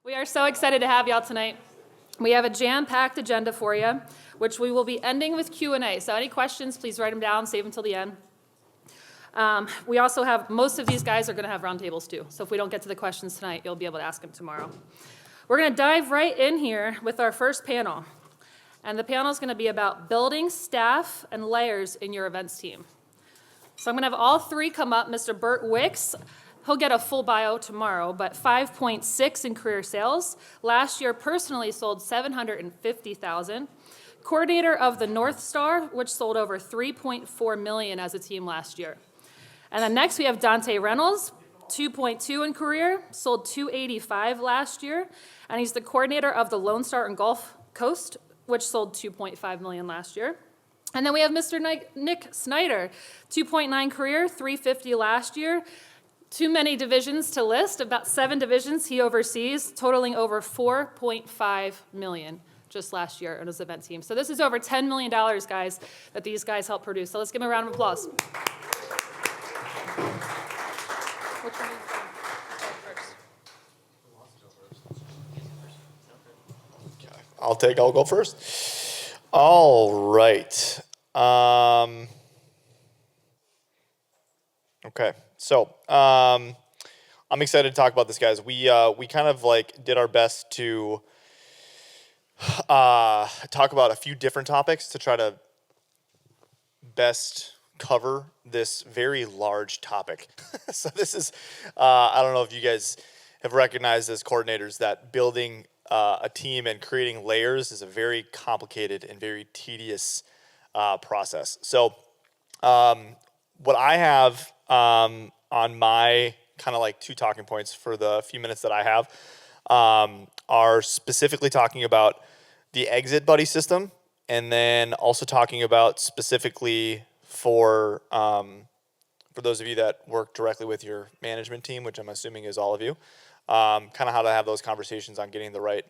We are so excited to have y'all tonight. We have a jam-packed agenda for you, which we will be ending with Q&A. So any questions, please write them down, save them until the end. We also have, most of these guys are going to have roundtables too. So if we don't get to the questions tonight, you'll be able to ask them tomorrow. We're going to dive right in here with our first panel. And the panel is going to be about building staff and layers in your events team. So I'm going to have all three come up. Mr. Burt Wicks, he'll get a full bio tomorrow, but 5.6 in career sales. Last year, personally sold $750,000. Coordinator of the North Star, which sold over $3.4 million as a team last year. And then next we have Dante Reynolds, 2.2 in career, sold $285,000 last year. And he's the coordinator of the Lone Star and Gulf Coast, which sold $2.5 million last year. And then we have Mr. Nick Snyder, 2.9 career, $350,000 last year. Too many divisions to list, about 7 divisions he oversees, totaling over $4.5 million just last year on his event team. So this is over $10 million, guys, that these guys helped produce. So let's give them a round of applause. Which one is first? I'll go first. All right. Okay. So I'm excited to talk about this, guys. We kind of like did our best to talk about a few different topics to try to best cover this very large topic. So this is, I don't know if you guys have recognized as coordinators that building a team and creating layers is a very complicated and very tedious process. So what I have on my kind of like 2 talking points for the few minutes that I have are specifically talking about the exit buddy system, and then also talking about specifically for those of you that work directly with your management team, which I'm assuming is all of you, kind of how to have those conversations on getting the right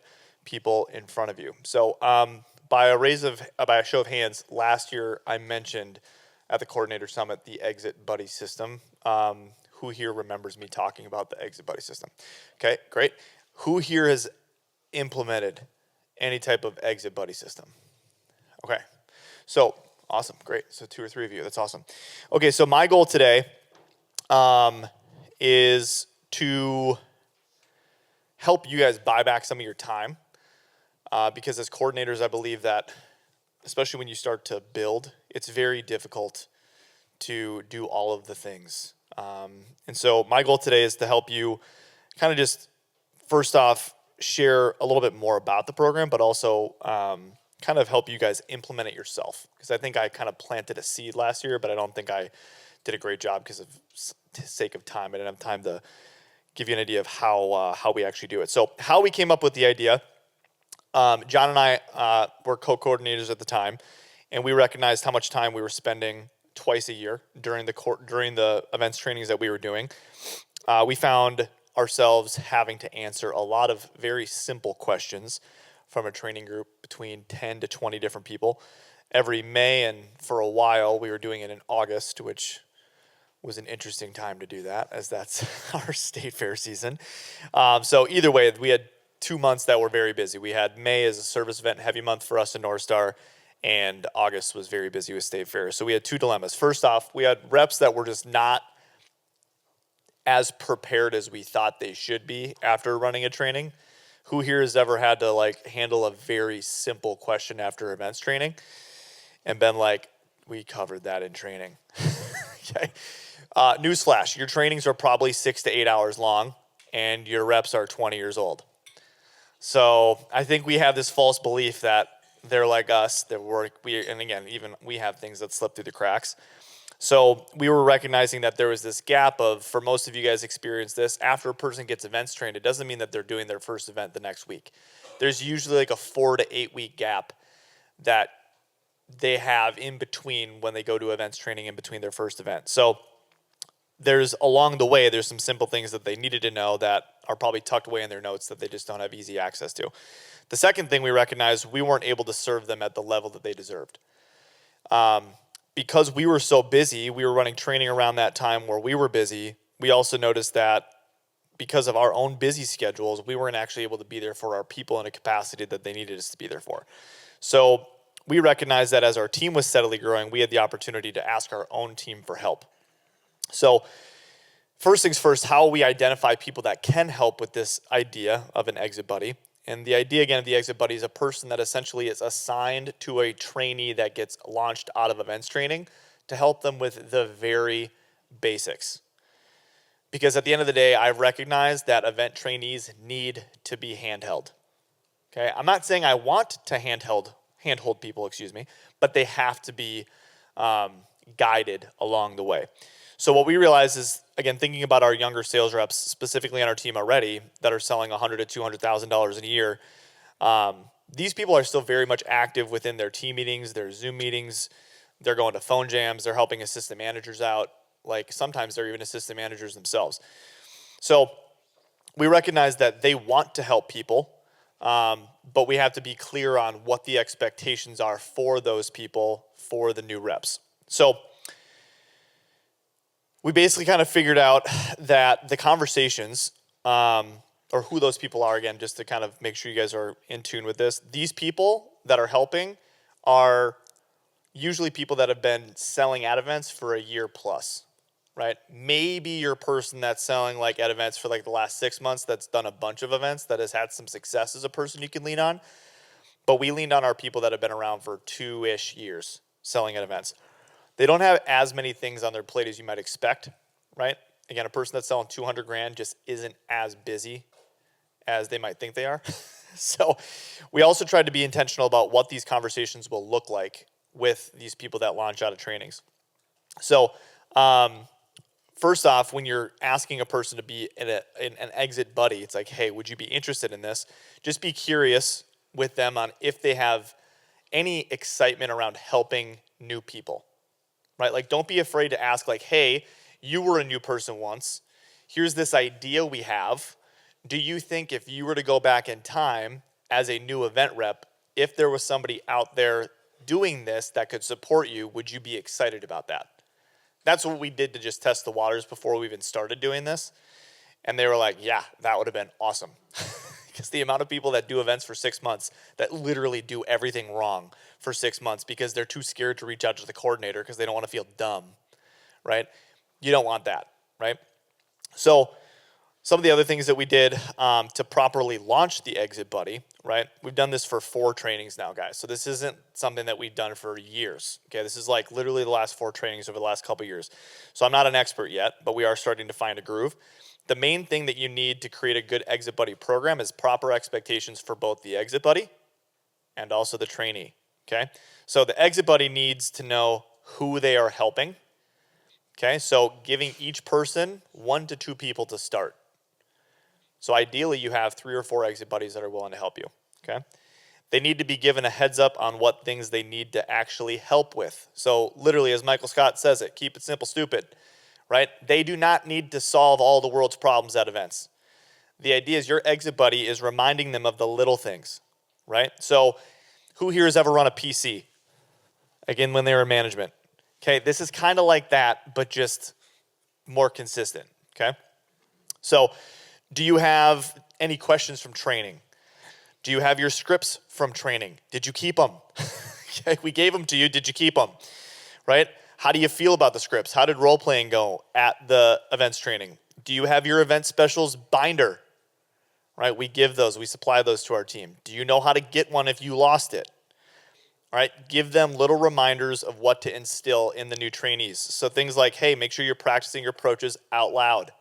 people in front of you. So by a show of hands, last year I mentioned at the coordinator summit the exit buddy system. Who here remembers me talking about the exit buddy system? Okay, great. Who here has implemented any type of exit buddy system? Okay, so awesome, great. So 2 or 3 of you, that's awesome. Okay, so my goal today is to help you guys buy back some of your time because as coordinators, I believe that, especially when you start to build, it's very difficult to do all of the things. And so my goal today is to help you kind of just, first off, share a little bit more about the program, but also kind of help you guys implement it yourself. Because I think I kind of planted a seed last year, but I don't think I did a great job because of sake of time. I didn't have time to give you an idea of how we actually do it. So how we came up with the idea, John and I were co-coordinators at the time, and we recognized how much time we were spending twice a year during the events trainings that we were doing. We found ourselves having to answer a lot of very simple questions from a training group between 10 to 20 different people every May, and for a while we were doing it in August, which was an interesting time to do that, as that's our state fair season. So either way, we had 2 months that were very busy. We had May as a service event heavy month for us in North Star, and August was very busy with state fair. So we had 2 dilemmas. First off, we had reps that were just not as prepared as we thought they should be after running a training. Who here has ever had to like handle a very simple question after events training and been like, we covered that in training? Okay. Newsflash, your trainings are probably 6 to 8 hours long and your reps are 20 years old. So I think we have this false belief that they're like us, that and again, even we have things that slip through the cracks. So we were recognizing that there was this gap of, for most of you guys experience this, after a person gets events trained, it doesn't mean that they're doing their first event the next week. There's usually like a 4 to 8 week gap that they have in between when they go to events training in between their first event. So along the way, there's some simple things that they needed to know that are probably tucked away in their notes that they just don't have easy access to. The second thing we recognized, we weren't able to serve them at the level that they deserved. Because we were so busy, we were running training around that time where we were busy. We also noticed that because of our own busy schedules, we weren't actually able to be there for our people in a capacity that they needed us to be there for. So we recognized that as our team was steadily growing, we had the opportunity to ask our own team for help. So first things first, how we identify people that can help with this idea of an exit buddy. And the idea, again, of the exit buddy is a person that essentially is assigned to a trainee that gets launched out of events training to help them with the very basics. Because at the end of the day, I've recognized that event trainees need to be handheld. Okay, I'm not saying I want to handhold people, but they have to be guided along the way. So what we realize is, again, thinking about our younger sales reps, specifically on our team already, that are selling $100,000 to $200,000 a year, these people are still very much active within their team meetings, their Zoom meetings. They're going to phone jams. They're helping assistant managers out. Like sometimes they're even assistant managers themselves. So we recognize that they want to help people, but we have to be clear on what the expectations are for those people, for the new reps. So we basically kind of figured out that the conversations, or who those people are, again, just to kind of make sure you guys are in tune with this, these people that are helping are usually people that have been selling at events for a year plus, right? Maybe you're a person that's selling like at events for like the last 6 months, that's done a bunch of events, that has had some success as a person you can lean on. But we leaned on our people that have been around for 2-ish years selling at events. They don't have as many things on their plate as you might expect, right? Again, a person that's selling 200 grand just isn't as busy as they might think they are. So we also tried to be intentional about what these conversations will look like with these people that launch out of trainings. So first off, when you're asking a person to be an exit buddy, it's like, hey, would you be interested in this? Just be curious with them on if they have any excitement around helping new people, right? Like, don't be afraid to ask, like, hey, you were a new person once. Here's this idea we have. Do you think if you were to go back in time as a new event rep, if there was somebody out there doing this that could support you, would you be excited about that? That's what we did to just test the waters before we even started doing this. And they were like, yeah, that would have been awesome. Because the amount of people that do events for 6 months that literally do everything wrong for 6 months because they're too scared to reach out to the coordinator because they don't want to feel dumb, right? You don't want that, right? So some of the other things that we did to properly launch the Exit Buddy, right? We've done this for 4 trainings now, guys. So this isn't something that we've done for years, okay? This is like literally the last 4 trainings over the last couple years. So I'm not an expert yet, but we are starting to find a groove. The main thing that you need to create a good Exit Buddy program is proper expectations for both the Exit Buddy and also the trainee, okay? So the Exit Buddy needs to know who they are helping, okay? So giving each person 1 to 2 people to start. So ideally, you have 3 or 4 exit buddies that are willing to help you, okay? They need to be given a heads up on what things they need to actually help with. So literally, as Michael Scott says it, keep it simple, stupid, right? They do not need to solve all the world's problems at events. The idea is your exit buddy is reminding them of the little things, right? So who here has ever run a PC? Again, when they were in management. Okay, this is kind of like that, but just more consistent, okay? So do you have any questions from training? Do you have your scripts from training? Did you keep them? Okay, we gave them to you. Did you keep them? Right? How do you feel about the scripts? How did role playing go at the events training? Do you have your event specials binder? Right? We give those. We supply those to our team. Do you know how to get one if you lost it? All right? Give them little reminders of what to instill in the new trainees. So things like, hey, make sure you're practicing your approaches out loud.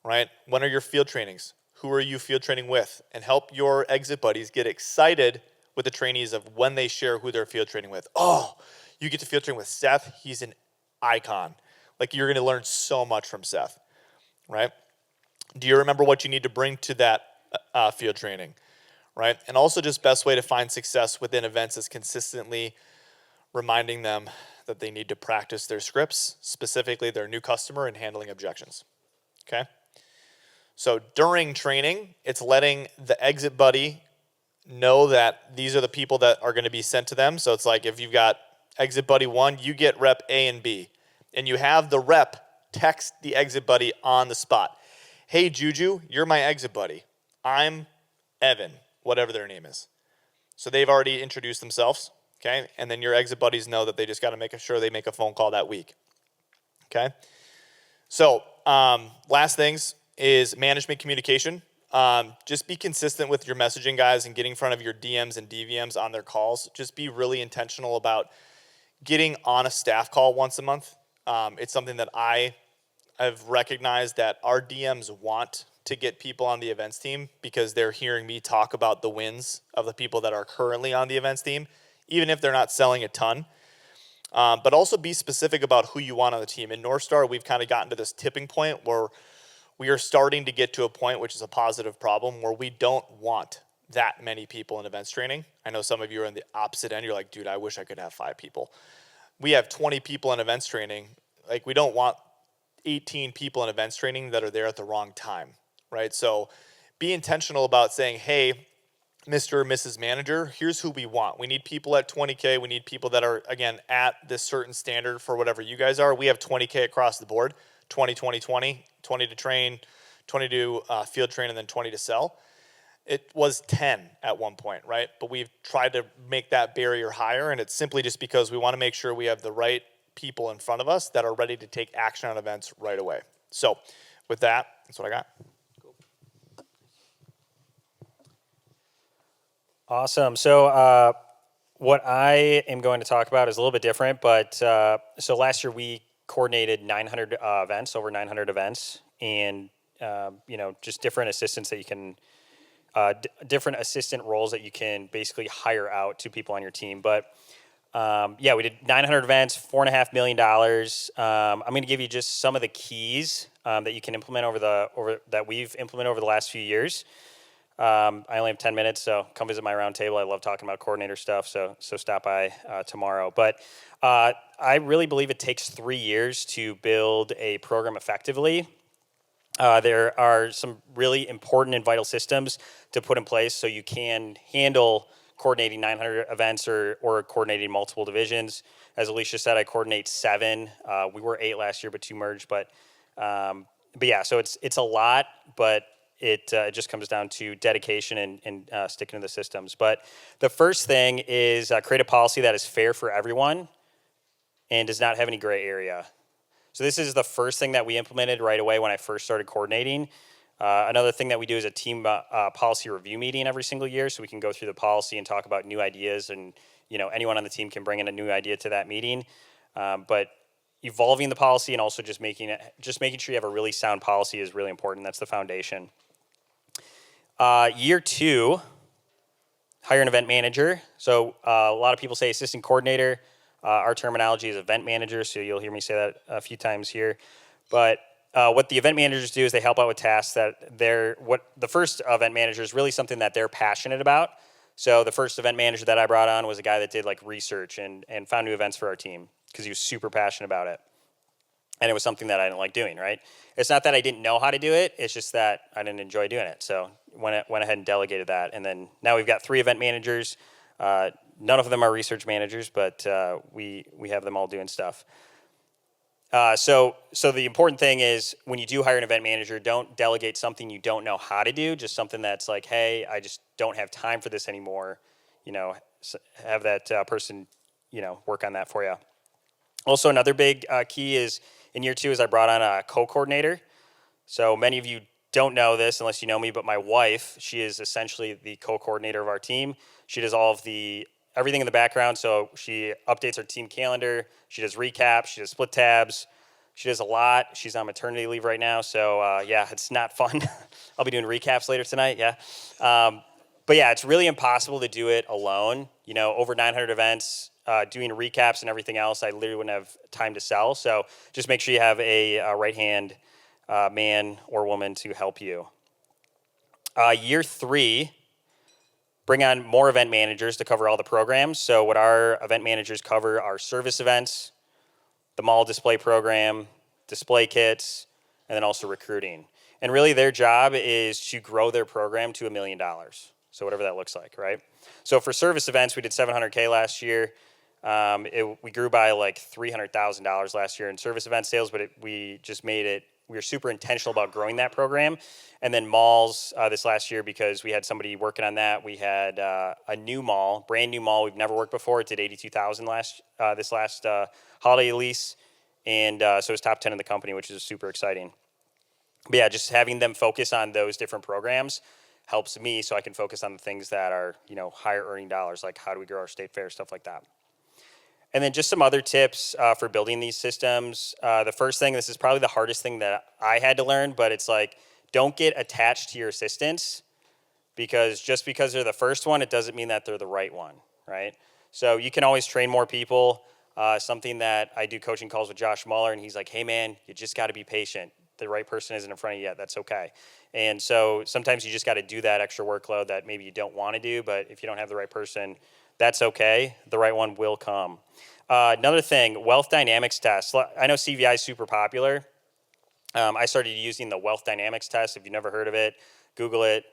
Right? When are your field trainings? Who are you field training with? And help your exit buddies get excited with the trainees of when they share who they're field training with. Oh, you get to field train with Seth. He's an icon. Like, you're going to learn so much from Seth, right? Do you remember what you need to bring to that field training, right? And also, just best way to find success within events is consistently reminding them that they need to practice their scripts, specifically their new customer and handling objections, okay? So during training, it's letting the exit buddy know that these are the people that are going to be sent to them. So it's like if you've got exit buddy 1, you get rep A and B. And you have the rep text the exit buddy on the spot. hey, Juju, you're my exit buddy. I'm Evan, whatever their name is. So they've already introduced themselves, okay? And then your exit buddies know that they just got to make sure they make a phone call that week, okay? So last things is management communication. Just be consistent with your messaging, guys, and getting in front of your DMs and DVMs on their calls. Just be really intentional about getting on a staff call once a month. It's something that I've recognized that our DMs want to get people on the events team because they're hearing me talk about the wins of the people that are currently on the events team, even if they're not selling a ton. But also be specific about who you want on the team. In North Star, we've kind of gotten to this tipping point where we are starting to get to a point, which is a positive problem, where we don't want that many people in events training. I know some of you are on the opposite end. You're like, dude, I wish I could have 5 people. We have 20 people in events training. Like, we don't want 18 people in events training that are there at the wrong time, right? So be intentional about saying, hey, Mr. or Mrs. Manager, here's who we want. We need people at 20K. We need people that are, again, at this certain standard for whatever you guys are. We have 20K across the board, 20, 20, 20, 20 to train, 20 to field train, and then 20 to sell. It was 10 at one point, right? But we've tried to make that barrier higher, and it's simply just because we want to make sure we have the right people in front of us that are ready to take action on events right away. So with that, that's what I got. Awesome. So what I am going to talk about is a little bit different, but so last year we coordinated 900 events, over 900 events, and just different assistants that you can, different assistant roles that you can basically hire out to people on your team. But we did 900 events, $4.5 million. I'm going to give you just some of the keys that you can implement that we've implemented over the last few years. I only have 10 minutes, so come visit my round table. I love talking about coordinator stuff, so stop by tomorrow. But I really believe it takes 3 years to build a program effectively. There are some really important and vital systems to put in place so you can handle coordinating 900 events or coordinating multiple divisions. As Alicia said, I coordinate 7. We were 8 last year, but 2 merged. But yeah, so it's a lot, but it just comes down to dedication and sticking to the systems. But the first thing is create a policy that is fair for everyone and does not have any gray area. So this is the first thing that we implemented right away when I first started coordinating. Another thing that we do is a team policy review meeting every single year, so we can go through the policy and talk about new ideas, and anyone on the team can bring in a new idea to that meeting. But evolving the policy and also just making sure you have a really sound policy is really important. That's the foundation. Year 2, hire an event manager. So a lot of people say assistant coordinator. Our terminology is event manager, so you'll hear me say that a few times here. But what the event managers do is they help out with tasks that the first event manager is really something that they're passionate about. So the first event manager that I brought on was a guy that did like research and found new events for our team because he was super passionate about it. And it was something that I didn't like doing, right? It's not that I didn't know how to do it, it's just that I didn't enjoy doing it. So went ahead and delegated that. And then now we've got 3 event managers. None of them are research managers, but we have them all doing stuff. So the important thing is when you do hire an event manager, don't delegate something you don't know how to do, just something that's like, hey, I just don't have time for this anymore. Have that person, work on that for you. Also, another big key is in year 2 is I brought on a co-coordinator. So many of you don't know this unless you know me, but my wife, she is essentially the co-coordinator of our team. She does all of everything in the background. So she updates our team calendar. She does recaps. She does split tabs. She does a lot. She's on maternity leave right now. So it's not fun. I'll be doing recaps later tonight. Yeah. But yeah, it's really impossible to do it alone. Over 900 events, doing recaps and everything else, I literally wouldn't have time to sell. So just make sure you have a right-hand man or woman to help you. Year 3, bring on more event managers to cover all the programs. So what our event managers cover are service events, the mall display program, display kits, and then also recruiting. And really their job is to grow their program to $1 million. So whatever that looks like, right? So for service events, we did $700K last year. We grew by like $300,000 last year in service event sales, but we we were super intentional about growing that program. And then malls this last year, because we had somebody working on that. We had a new mall, brand new mall we've never worked before. It did 82,000 this last holiday lease, and so it's top 10 in the company, which is super exciting. But yeah, just having them focus on those different programs helps me, so I can focus on the things that are, you know, higher earning dollars, like how do we grow our state fair, stuff like that. And then just some other tips for building these systems. The first thing, this is probably the hardest thing that I had to learn, but it's like, don't get attached to your assistants, because just because they're the first one, it doesn't mean that they're the right one, right? So you can always train more people. Something that I do coaching calls with Josh Muller, and he's like, hey man, you just got to be patient. The right person isn't in front of you yet, that's okay. And so sometimes you just got to do that extra workload that maybe you don't want to do, but if you don't have the right person, that's okay. The right one will come. Another thing, wealth dynamics test. I know CVI is super popular. I started using the wealth dynamics test. If you've never heard of it, Google it.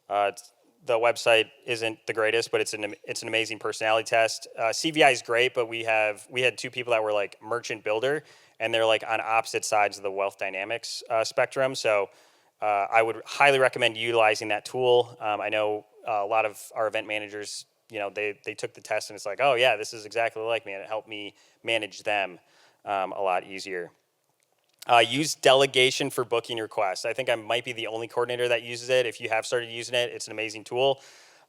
The website isn't the greatest, but it's an amazing personality test. CVI is great, but we had two people that were like merchant builder, and they're like on opposite sides of the wealth dynamics spectrum. So I would highly recommend utilizing that tool. I know a lot of our event managers, you know, they took the test and it's like, oh yeah, this is exactly like me, and it helped me manage them a lot easier. Use delegation for booking requests. I think I might be the only coordinator that uses it. If you have started using it, it's an amazing tool.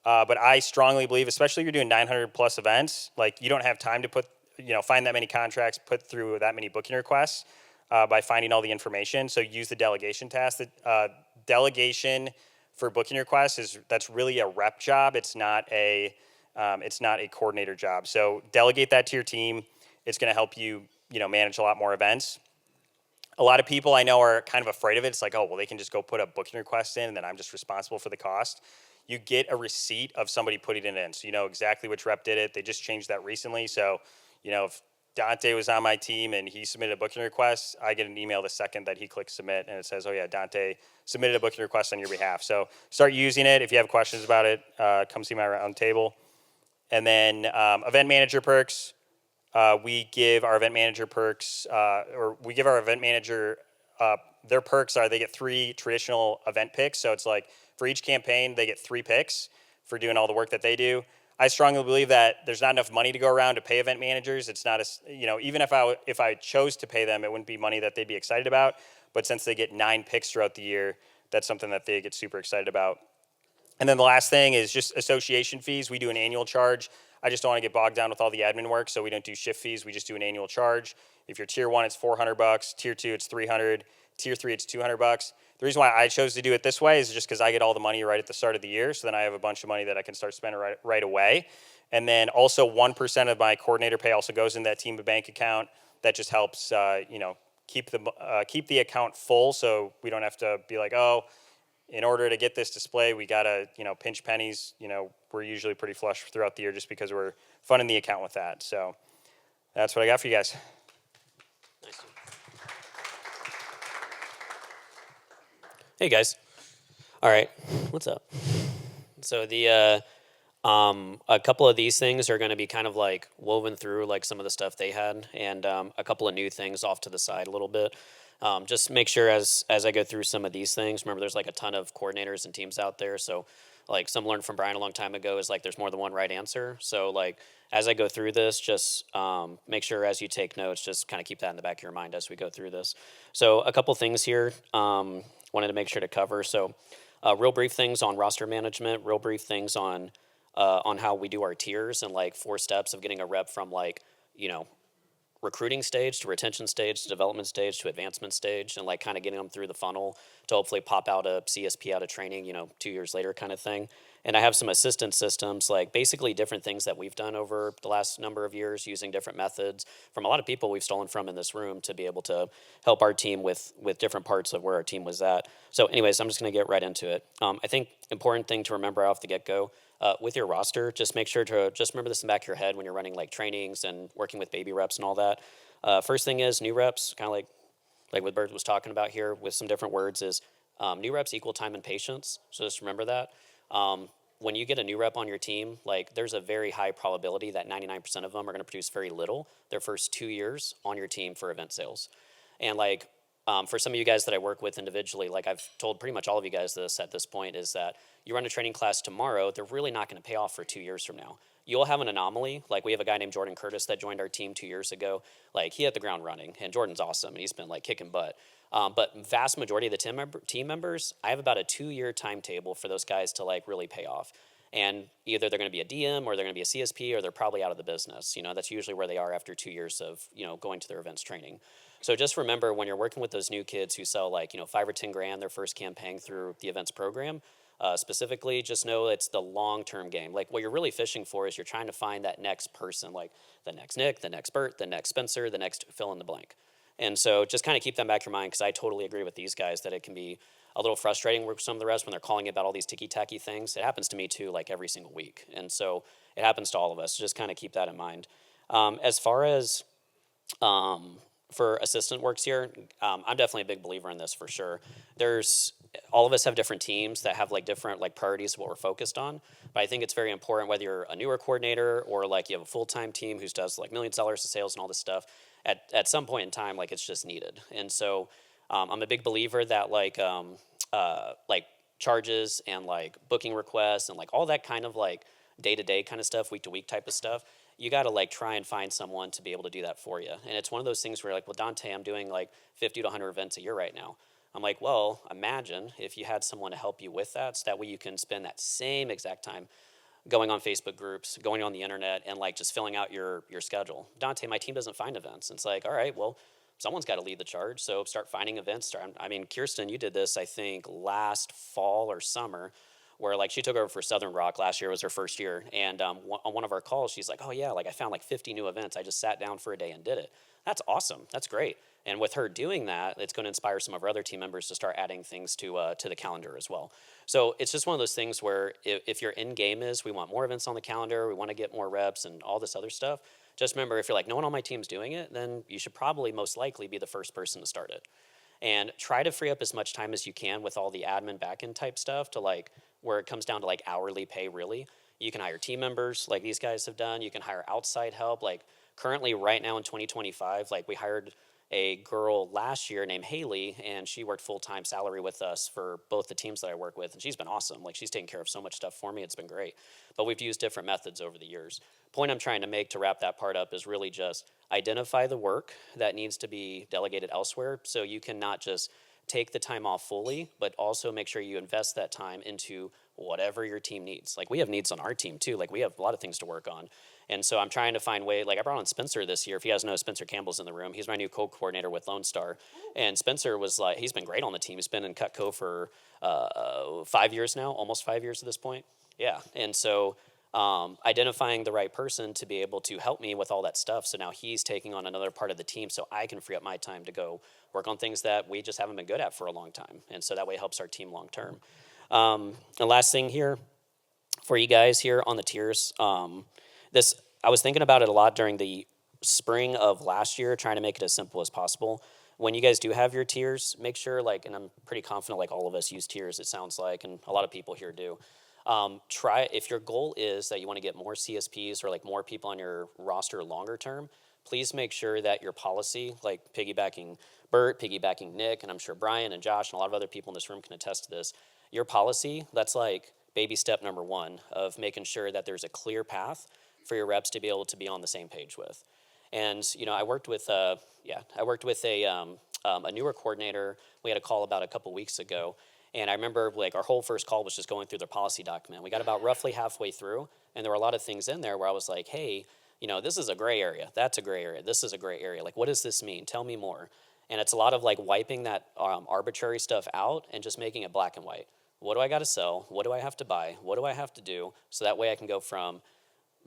But I strongly believe, especially if you're doing 900 plus events, like you don't have time to find that many contracts, put through that many booking requests by finding all the information. So use the delegation task. The delegation for booking requests that's really a rep job. It's not a coordinator job. So delegate that to your team. It's going to help you, manage a lot more events. A lot of people I know are kind of afraid of it. It's like, oh, well, they can just go put a booking request in and then I'm just responsible for the cost. You get a receipt of somebody putting it in. So you know exactly which rep did it. They just changed that recently. So, if Dante was on my team and he submitted a booking request, I get an email the second that he clicks submit and it says, oh yeah, Dante submitted a booking request on your behalf. So start using it. If you have questions about it, come see my round table. And then event manager perks. We give our event manager perks, their perks are they get 3 traditional event picks. So it's like for each campaign, they get 3 picks for doing all the work that they do. I strongly believe that there's not enough money to go around to pay event managers. It's not even if I chose to pay them, it wouldn't be money that they'd be excited about. But since they get 9 picks throughout the year, that's something that they get super excited about. And then the last thing is just association fees. We do an annual charge. I just don't want to get bogged down with all the admin work, so we don't do shift fees. We just do an annual charge. If you're tier 1, it's $400. Tier 2, it's $300. Tier 3, it's $200. The reason why I chose to do it this way is just because I get all the money right at the start of the year, so then I have a bunch of money that I can start spending right away. And then also 1% of my coordinator pay also goes in that team bank account. That just helps, keep the account full, so we don't have to be like, oh, in order to get this display, we gotta, pinch pennies. We're usually pretty flush throughout the year just because we're funding the account with that. So that's what I got for you guys. Nice. Hey guys. All right, what's up? So the a couple of these things are going to be kind of like woven through like some of the stuff they had, and a couple of new things off to the side a little bit. Just make sure as I go through some of these things, remember there's like a ton of coordinators and teams out there. So like some learned from Brian a long time ago is like there's more than one right answer. So like as I go through this, just make sure as you take notes, just kind of keep that in the back of your mind as we go through this. So a couple things here wanted to make sure to cover. So real brief things on roster management, real brief things on how we do our tiers and like 4 steps of getting a rep from like, recruiting stage to retention stage to development stage to advancement stage, and like kind of getting them through the funnel to hopefully pop out a CSP out of training, 2 years later kind of thing. And I have some assistance systems, like basically different things that we've done over the last number of years using different methods from a lot of people we've stolen from in this room to be able to help our team with different parts of where our team was at. So anyways, I'm just going to get right into it. I think important thing to remember off the get-go, with your roster, just make sure to just remember this in the back of your head when you're running like trainings and working with baby reps and all that. First thing is new reps, kind of like what Bert was talking about here with some different words is new reps equal time and patience. So just remember that. When you get a new rep on your team, like there's a very high probability that 99% of them are going to produce very little their first 2 years on your team for event sales. And like for some of you guys that I work with individually, like I've told pretty much all of you guys this at this point, is that you run a training class tomorrow, they're really not going to pay off for 2 years from now. You'll have an anomaly. Like we have a guy named Jordan Curtis that joined our team 2 years ago. Like he hit the ground running, and Jordan's awesome, and he's been like kicking butt. But vast majority of the team members, I have about a 2-year timetable for those guys to like really pay off. And either they're going to be a DM or they're going to be a CSP or they're probably out of the business. That's usually where they are after 2 years of, going to their events training. So just remember when you're working with those new kids who sell like, 5 or 10 grand their first campaign through the events program, specifically, just know it's the long-term game. Like what you're really fishing for is you're trying to find that next person, like the next Nick, the next Bert, the next Spencer, the next fill in the blank. And so just kind of keep them back in your mind, because I totally agree with these guys that it can be a little frustrating with some of the rest when they're calling about all these ticky-tacky things. It happens to me too, like every single week. And so it happens to all of us. So just kind of keep that in mind. As far as for assistant works here, I'm definitely a big believer in this for sure. All of us have different teams that have like different like priorities of what we're focused on. But I think it's very important whether you're a newer coordinator or like you have a full-time team who does like millions of dollars of sales and all this stuff. At some point in time, like it's just needed. And so I'm a big believer that like charges and like booking requests and like all that kind of like day-to-day kind of stuff, week-to-week type of stuff, you got to like try and find someone to be able to do that for you. And it's one of those things where you're like, well, Dante, I'm doing like 50 to 100 events a year right now. I'm like, well, imagine if you had someone to help you with that, so that way you can spend that same exact time going on Facebook groups, going on the internet, and like just filling out your schedule. Dante, my team doesn't find events. And it's like, all right, well, someone's got to lead the charge. So start finding events. Kirsten, you did this, I think, last fall or summer, where like she took over for Southern Rock last year. It was her first year. And on one of our calls, she's like, oh yeah, like I found like 50 new events. I just sat down for a day and did it. That's awesome. That's great. And with her doing that, it's going to inspire some of our other team members to start adding things to the calendar as well. So it's just one of those things where if your end game is we want more events on the calendar, we want to get more reps and all this other stuff, just remember if you're like, no one on my team's doing it, then you should probably most likely be the first person to start it. And try to free up as much time as you can with all the admin backend type stuff to like where it comes down to like hourly pay really. You can hire team members like these guys have done. You can hire outside help. Like currently right now in 2025, like we hired a girl last year named Haley, and she worked full-time salary with us for both the teams that I work with, and she's been awesome. Like she's taken care of so much stuff for me. It's been great. But we've used different methods over the years. Point I'm trying to make to wrap that part up is really just identify the work that needs to be delegated elsewhere, so you can not just take the time off fully, but also make sure you invest that time into whatever your team needs. Like we have needs on our team too. Like we have a lot of things to work on. And so I'm trying to find like I brought on Spencer this year. If you guys know, Spencer Campbell's in the room. He's my new co-coordinator with Lone Star. And Spencer was like, he's been great on the team. He's been in Cutco for 5 years now, almost 5 years at this point. Yeah. And so identifying the right person to be able to help me with all that stuff. So now he's taking on another part of the team so I can free up my time to go work on things that we just haven't been good at for a long time. And so that way it helps our team long term. The last thing here for you guys here on the tiers, I was thinking about it a lot during the spring of last year, trying to make it as simple as possible. When you guys do have your tiers, make sure and I'm pretty confident like all of us use tiers, it sounds like, and a lot of people here do. If your goal is that you want to get more CSPs or like more people on your roster longer term, please make sure that your policy, like piggybacking Bert, piggybacking Nick, and I'm sure Brian and Josh and a lot of other people in this room can attest to this, your policy, that's like baby step number 1 of making sure that there's a clear path for your reps to be able to be on the same page with. And I worked with a newer coordinator. We had a call about a couple weeks ago, and I remember like our whole first call was just going through their policy document. We got about roughly halfway through, and there were a lot of things in there where I was like, hey, this is a gray area, that's a gray area, this is a gray area. Like, what does this mean? Tell me more. And it's a lot of like wiping that arbitrary stuff out and just making it black and white. What do I got to sell? What do I have to buy? What do I have to do? So that way I can go from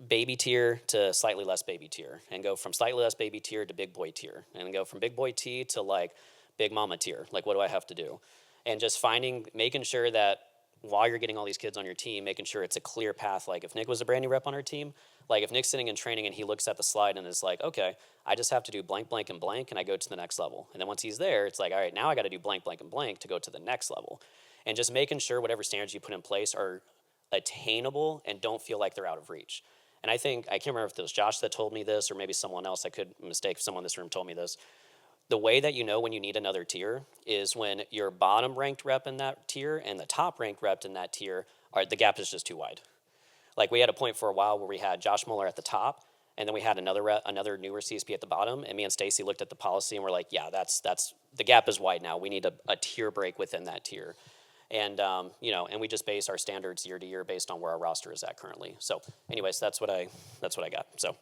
baby tier to slightly less baby tier, and go from slightly less baby tier to big boy tier, and go from big boy T to like big mama tier. Like, what do I have to do? And just making sure that while you're getting all these kids on your team, making sure it's a clear path. Like if Nick was a brand new rep on our team, like if Nick's sitting in training and he looks at the slide and is like, okay, I just have to do blank, blank, and blank, and I go to the next level. And then once he's there, it's like, all right, now I got to do blank, blank, and blank to go to the next level. And just making sure whatever standards you put in place are attainable and don't feel like they're out of reach. And I can't remember if it was Josh that told me this or maybe someone else. I could mistake if someone in this room told me this. the way that you know when you need another tier is when your bottom ranked rep in that tier and the top ranked rep in that tier the gap is just too wide. Like we had a point for a while where we had Josh Mueller at the top, and then we had another newer CSP at the bottom, and me and Stacy looked at the policy and we're like, yeah, that's the gap is wide now. We need a tier break within that tier. And and we just base our standards year to year based on where our roster is at currently. So anyways, that's what I got. So